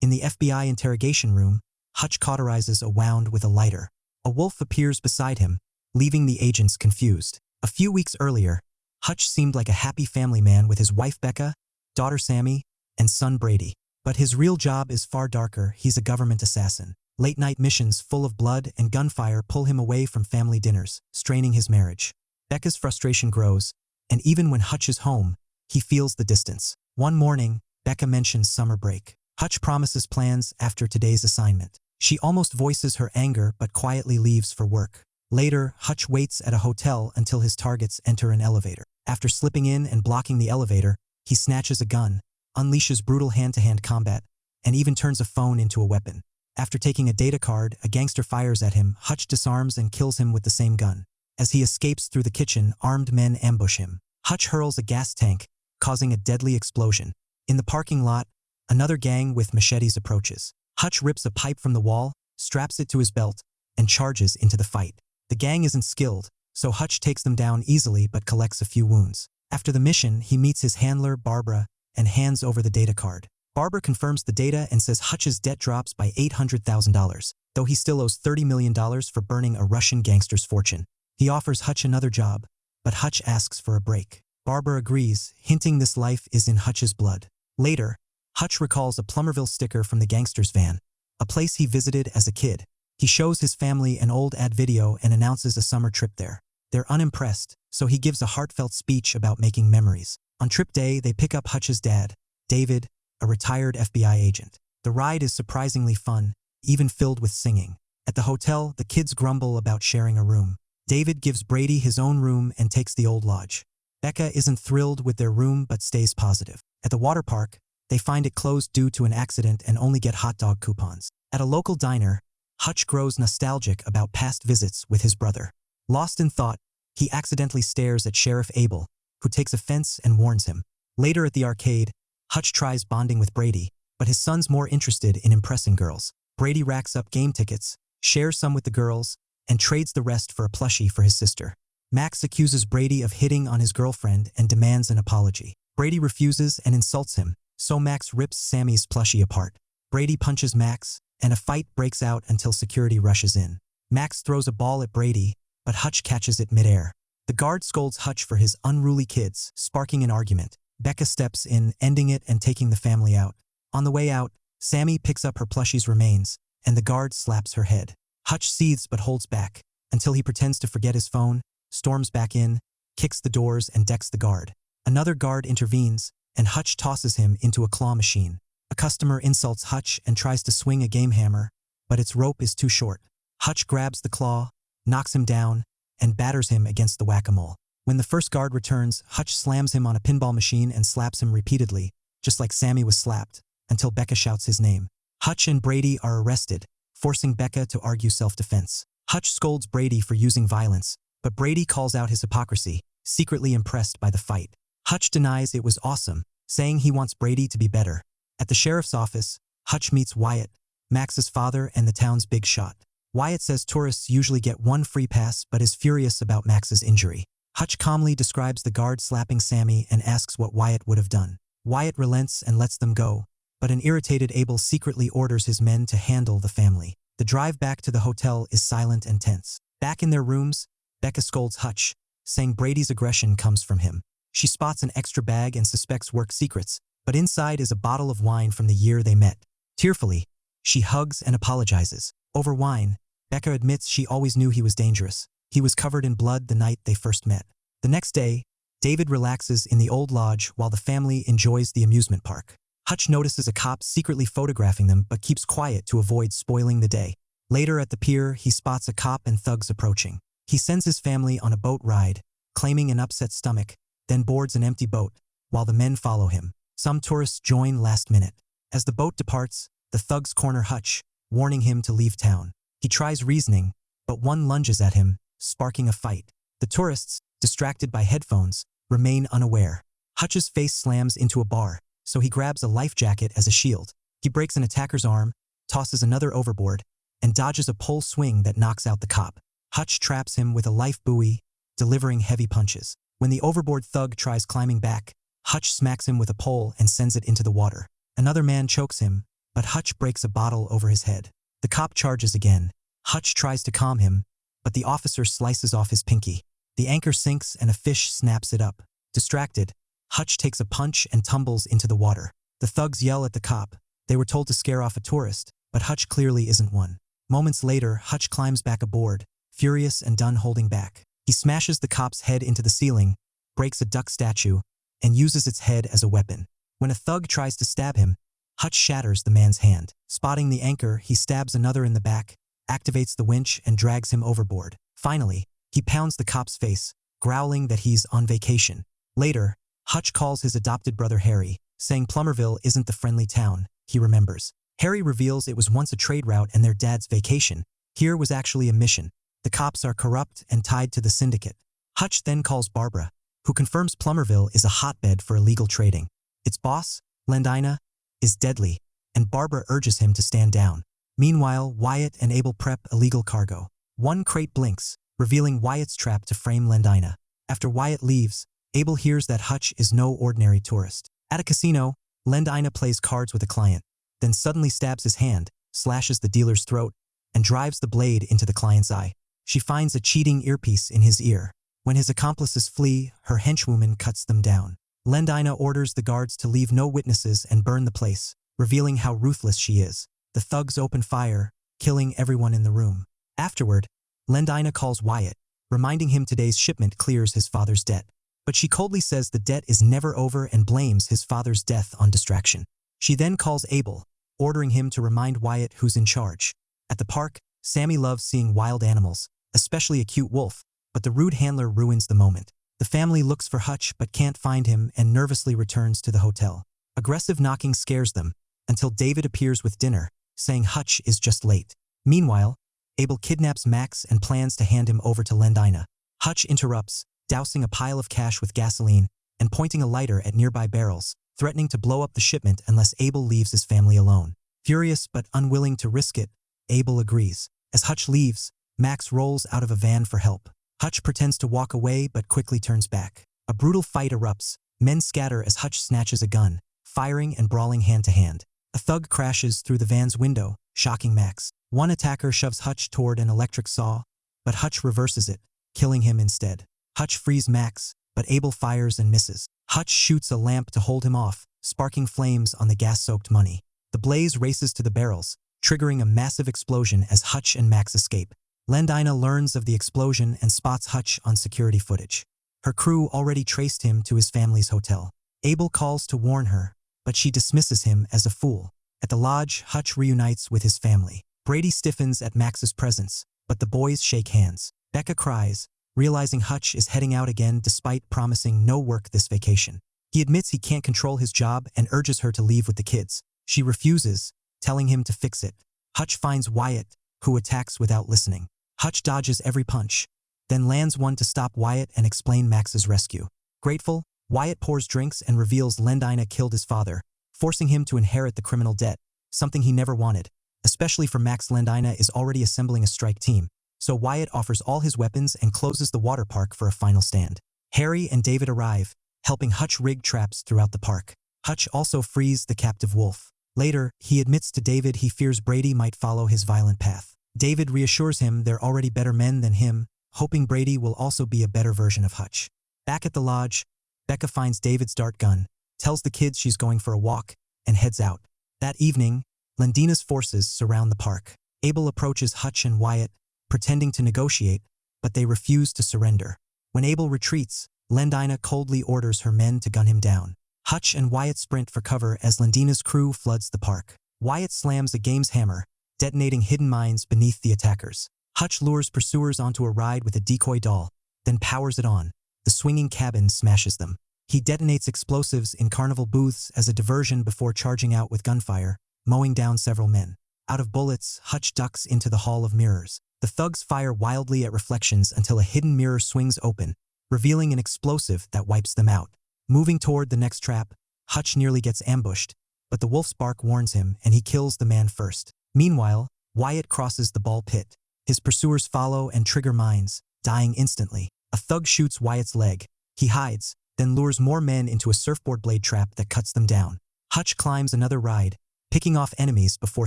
In the FBI interrogation room, Hutch cauterizes a wound with a lighter. A wolf appears beside him, leaving the agents confused. A few weeks earlier, Hutch seemed like a happy family man with his wife Becca, daughter Sammy, and son Brady. But his real job is far darker. He's a government assassin. Late-night missions full of blood and gunfire pull him away from family dinners, straining his marriage. Becca's frustration grows, and even when Hutch is home, he feels the distance. One morning, Becca mentions summer break. Hutch promises plans after today's assignment. She almost voices her anger but quietly leaves for work. Later, Hutch waits at a hotel until his targets enter an elevator. After slipping in and blocking the elevator, he snatches a gun, unleashes brutal hand-to-hand combat, and even turns a phone into a weapon. After taking a data card, a gangster fires at him. Hutch disarms and kills him with the same gun. As he escapes through the kitchen, armed men ambush him. Hutch hurls a gas tank, causing a deadly explosion. In the parking lot, another gang with machetes approaches. Hutch rips a pipe from the wall, straps it to his belt, and charges into the fight. The gang isn't skilled, so Hutch takes them down easily but collects a few wounds. After the mission, he meets his handler, Barbara, and hands over the data card. Barbara confirms the data and says Hutch's debt drops by $800,000, though he still owes $30 million for burning a Russian gangster's fortune. He offers Hutch another job, but Hutch asks for a break. Barbara agrees, hinting this life is in Hutch's blood. Later, Hutch recalls a Plumberville sticker from the gangster's van, a place he visited as a kid. He shows his family an old ad video and announces a summer trip there. They're unimpressed, so he gives a heartfelt speech about making memories. On trip day, they pick up Hutch's dad, David, a retired FBI agent. The ride is surprisingly fun, even filled with singing. At the hotel, the kids grumble about sharing a room. David gives Brady his own room and takes the old lodge. Becca isn't thrilled with their room but stays positive. At the water park, they find it closed due to an accident and only get hot dog coupons. At a local diner, Hutch grows nostalgic about past visits with his brother. Lost in thought, he accidentally stares at Sheriff Abel, who takes offense and warns him. Later at the arcade, Hutch tries bonding with Brady, but his son's more interested in impressing girls. Brady racks up game tickets, shares some with the girls, and trades the rest for a plushie for his sister. Max accuses Brady of hitting on his girlfriend and demands an apology. Brady refuses and insults him, so Max rips Sammy's plushie apart. Brady punches Max, and a fight breaks out until security rushes in. Max throws a ball at Brady, but Hutch catches it midair. The guard scolds Hutch for his unruly kids, sparking an argument. Becca steps in, ending it and taking the family out. On the way out, Sammy picks up her plushie's remains, and the guard slaps her head. Hutch seethes but holds back, until he pretends to forget his phone, storms back in, kicks the doors and decks the guard. Another guard intervenes, and Hutch tosses him into a claw machine. A customer insults Hutch and tries to swing a game hammer, but its rope is too short. Hutch grabs the claw, knocks him down, and batters him against the whack-a-mole. When the first guard returns, Hutch slams him on a pinball machine and slaps him repeatedly, just like Sammy was slapped, until Becca shouts his name. Hutch and Brady are arrested, forcing Becca to argue self-defense. Hutch scolds Brady for using violence, but Brady calls out his hypocrisy, secretly impressed by the fight. Hutch denies it was awesome, saying he wants Brady to be better. At the sheriff's office, Hutch meets Wyatt, Max's father and the town's big shot. Wyatt says tourists usually get one free pass but is furious about Max's injury. Hutch calmly describes the guard slapping Sammy and asks what Wyatt would have done. Wyatt relents and lets them go, but an irritated Abel secretly orders his men to handle the family. The drive back to the hotel is silent and tense. Back in their rooms, Becca scolds Hutch, saying Brady's aggression comes from him. She spots an extra bag and suspects work secrets, but inside is a bottle of wine from the year they met. Tearfully, she hugs and apologizes. Over wine, Becca admits she always knew he was dangerous. He was covered in blood the night they first met. The next day, David relaxes in the old lodge while the family enjoys the amusement park. Hutch notices a cop secretly photographing them but keeps quiet to avoid spoiling the day. Later at the pier, he spots a cop and thugs approaching. He sends his family on a boat ride, claiming an upset stomach, then boards an empty boat, while the men follow him. Some tourists join last minute. As the boat departs, the thugs corner Hutch, warning him to leave town. He tries reasoning, but one lunges at him, sparking a fight. The tourists, distracted by headphones, remain unaware. Hutch's face slams into a bar, so he grabs a life jacket as a shield. He breaks an attacker's arm, tosses another overboard, and dodges a pole swing that knocks out the cop. Hutch traps him with a life buoy, delivering heavy punches. When the overboard thug tries climbing back, Hutch smacks him with a pole and sends it into the water. Another man chokes him, but Hutch breaks a bottle over his head. The cop charges again. Hutch tries to calm him, but the officer slices off his pinky. The anchor sinks and a fish snaps it up. Distracted, Hutch takes a punch and tumbles into the water. The thugs yell at the cop. They were told to scare off a tourist, but Hutch clearly isn't one. Moments later, Hutch climbs back aboard, furious and done holding back. He smashes the cop's head into the ceiling, breaks a duck statue, and uses its head as a weapon. When a thug tries to stab him, Hutch shatters the man's hand. Spotting the anchor, he stabs another in the back, activates the winch, and drags him overboard. Finally, he pounds the cop's face, growling that he's on vacation. Later, Hutch calls his adopted brother Harry, saying Plumberville isn't the friendly town he remembers. Harry reveals it was once a trade route and their dad's vacation. Here was actually a mission. The cops are corrupt and tied to the syndicate. Hutch then calls Barbara, who confirms Plumberville is a hotbed for illegal trading. Its boss, Lendina, is deadly, and Barbara urges him to stand down. Meanwhile, Wyatt and Abel prep illegal cargo. One crate blinks, revealing Wyatt's trap to frame Lendina. After Wyatt leaves, Abel hears that Hutch is no ordinary tourist. At a casino, Lendina plays cards with a client, then suddenly stabs his hand, slashes the dealer's throat, and drives the blade into the client's eye. She finds a cheating earpiece in his ear. When his accomplices flee, her henchwoman cuts them down. Lendina orders the guards to leave no witnesses and burn the place, revealing how ruthless she is. The thugs open fire, killing everyone in the room. Afterward, Lendina calls Wyatt, reminding him today's shipment clears his father's debt. But she coldly says the debt is never over and blames his father's death on distraction. She then calls Abel, ordering him to remind Wyatt who's in charge. At the park, Sammy loves seeing wild animals, especially a cute wolf, but the rude handler ruins the moment. The family looks for Hutch but can't find him and nervously returns to the hotel. Aggressive knocking scares them, until David appears with dinner, saying Hutch is just late. Meanwhile, Abel kidnaps Max and plans to hand him over to Lendina. Hutch interrupts, dousing a pile of cash with gasoline and pointing a lighter at nearby barrels, threatening to blow up the shipment unless Abel leaves his family alone. Furious but unwilling to risk it, Abel agrees. As Hutch leaves, Max rolls out of a van for help. Hutch pretends to walk away but quickly turns back. A brutal fight erupts. Men scatter as Hutch snatches a gun, firing and brawling hand to hand. A thug crashes through the van's window, shocking Max. One attacker shoves Hutch toward an electric saw, but Hutch reverses it, killing him instead. Hutch frees Max, but Abel fires and misses. Hutch shoots a lamp to hold him off, sparking flames on the gas-soaked money. The blaze races to the barrels, triggering a massive explosion as Hutch and Max escape. Lendina learns of the explosion and spots Hutch on security footage. Her crew already traced him to his family's hotel. Abel calls to warn her, but she dismisses him as a fool. At the lodge, Hutch reunites with his family. Brady stiffens at Max's presence, but the boys shake hands. Becca cries, realizing Hutch is heading out again despite promising no work this vacation. He admits he can't control his job and urges her to leave with the kids. She refuses, telling him to fix it. Hutch finds Wyatt, who attacks without listening. Hutch dodges every punch, then lands one to stop Wyatt and explain Max's rescue. Grateful, Wyatt pours drinks and reveals Lendina killed his father, forcing him to inherit the criminal debt, something he never wanted. Especially for Max, Lendina is already assembling a strike team, so Wyatt offers all his weapons and closes the water park for a final stand. Harry and David arrive, helping Hutch rig traps throughout the park. Hutch also frees the captive wolf. Later, he admits to David he fears Brady might follow his violent path. David reassures him they're already better men than him, hoping Brady will also be a better version of Hutch. Back at the lodge, Becca finds David's dart gun, tells the kids she's going for a walk, and heads out. That evening, Lendina's forces surround the park. Abel approaches Hutch and Wyatt, pretending to negotiate, but they refuse to surrender. When Abel retreats, Lendina coldly orders her men to gun him down. Hutch and Wyatt sprint for cover as Lendina's crew floods the park. Wyatt slams a game's hammer, detonating hidden mines beneath the attackers. Hutch lures pursuers onto a ride with a decoy doll, then powers it on. The swinging cabin smashes them. He detonates explosives in carnival booths as a diversion before charging out with gunfire, mowing down several men. Out of bullets, Hutch ducks into the Hall of Mirrors. The thugs fire wildly at reflections until a hidden mirror swings open, revealing an explosive that wipes them out. Moving toward the next trap, Hutch nearly gets ambushed, but the wolf's bark warns him and he kills the man first. Meanwhile, Wyatt crosses the ball pit. His pursuers follow and trigger mines, dying instantly. A thug shoots Wyatt's leg. He hides, then lures more men into a surfboard blade trap that cuts them down. Hutch climbs another ride, picking off enemies before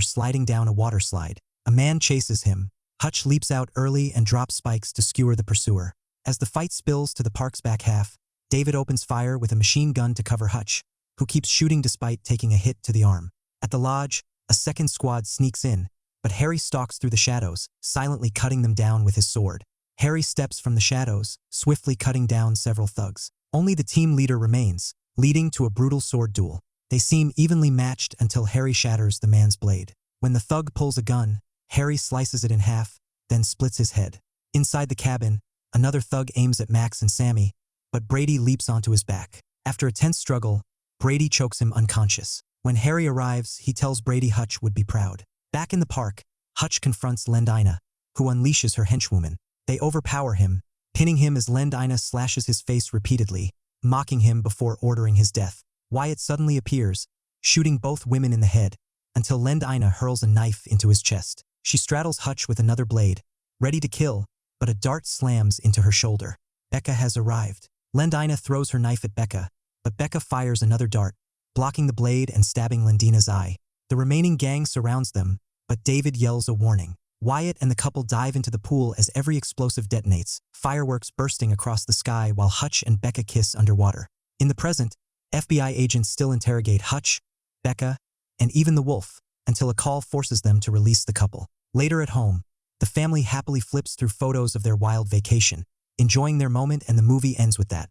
sliding down a water slide. A man chases him. Hutch leaps out early and drops spikes to skewer the pursuer. As the fight spills to the park's back half, David opens fire with a machine gun to cover Hutch, who keeps shooting despite taking a hit to the arm. At the lodge, a second squad sneaks in, but Harry stalks through the shadows, silently cutting them down with his sword. Harry steps from the shadows, swiftly cutting down several thugs. Only the team leader remains, leading to a brutal sword duel. They seem evenly matched until Harry shatters the man's blade. When the thug pulls a gun, Harry slices it in half, then splits his head. Inside the cabin, another thug aims at Max and Sammy, but Brady leaps onto his back. After a tense struggle, Brady chokes him unconscious. When Harry arrives, he tells Brady Hutch would be proud. Back in the park, Hutch confronts Lendina, who unleashes her henchwoman. They overpower him, pinning him as Lendina slashes his face repeatedly, mocking him before ordering his death. Wyatt suddenly appears, shooting both women in the head, until Lendina hurls a knife into his chest. She straddles Hutch with another blade, ready to kill, but a dart slams into her shoulder. Becca has arrived. Lendina throws her knife at Becca, but Becca fires another dart, blocking the blade and stabbing Lendina's eye. The remaining gang surrounds them, but David yells a warning. Wyatt and the couple dive into the pool as every explosive detonates, fireworks bursting across the sky while Hutch and Becca kiss underwater. In the present, FBI agents still interrogate Hutch, Becca, and even the wolf, until a call forces them to release the couple. Later at home, the family happily flips through photos of their wild vacation, enjoying their moment, and the movie ends with that.